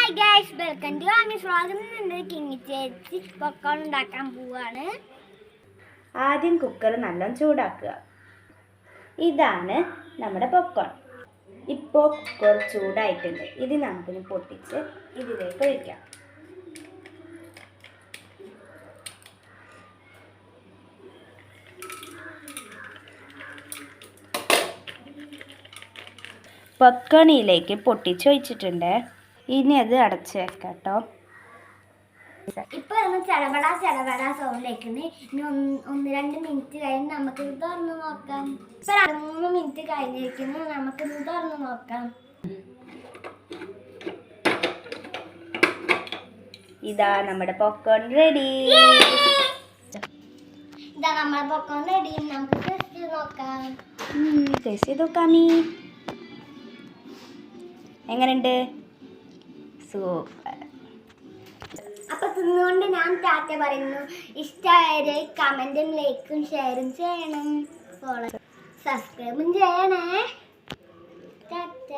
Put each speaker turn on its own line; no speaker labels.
Hi guys, welcome to Ami's vlog. കിങ്ങി ചേച്ചി popcorn ഉണ്ടാക്കാൻ പോവാണ്.
ആദ്യം കുക്കർ നല്ലോണം ചൂടാക്കുക. ഇതാണ് നമ്മുടെ പോപ്കോൺ. ഇപ്പോൾ കുക്കർ ചൂടായിട്ടുണ്ട്. ഇത് നമുക്കിനി പൊട്ടിച്ച് ഇതിലേക്ക് ഒഴിക്കാം. പോപ്കോണിലേക്ക് പൊട്ടിച്ചൊഴിച്ചിട്ടുണ്ട്. ഇനി അത് അടച്ച് വെക്കാം കേട്ടോ.
ഇപ്പൊ ചെലവട സൗണ്ട് കേൾക്കുന്നത്. ഇനി 1-2 മിനിറ്റ് കഴിഞ്ഞ് നമുക്ക് ഇത് തുറന്ന് നോക്കാം. ഇപ്പൊ 2-3 മിനിറ്റ് കഴിഞ്ഞിരിക്കുന്നു. നമുക്ക് ഇത് തുറന്ന് നോക്കാം.
ഇതാ നമ്മുടെ പോപ്കോൺ റെഡി.
ഇതാ നമ്മുടെ പോപ്കോൺ റെഡി. നമുക്ക് ടേസ്റ്റ് ചെയ്ത് നോക്കാം.
ടേസ്റ്റ് ചെയ്ത് നോക്കാമീ. എങ്ങനെയുണ്ട്? സൂപ്പർ.
അപ്പൊ തിന്നുകൊണ്ട് ഞാൻ ടാറ്റ പറയുന്നു. ഇഷ്ടമായത് കമന്റും ലൈക്കും ഷെയറും ചെയ്യണം. സബ്സ്ക്രൈബും ചെയ്യണേ. ടാറ്റ.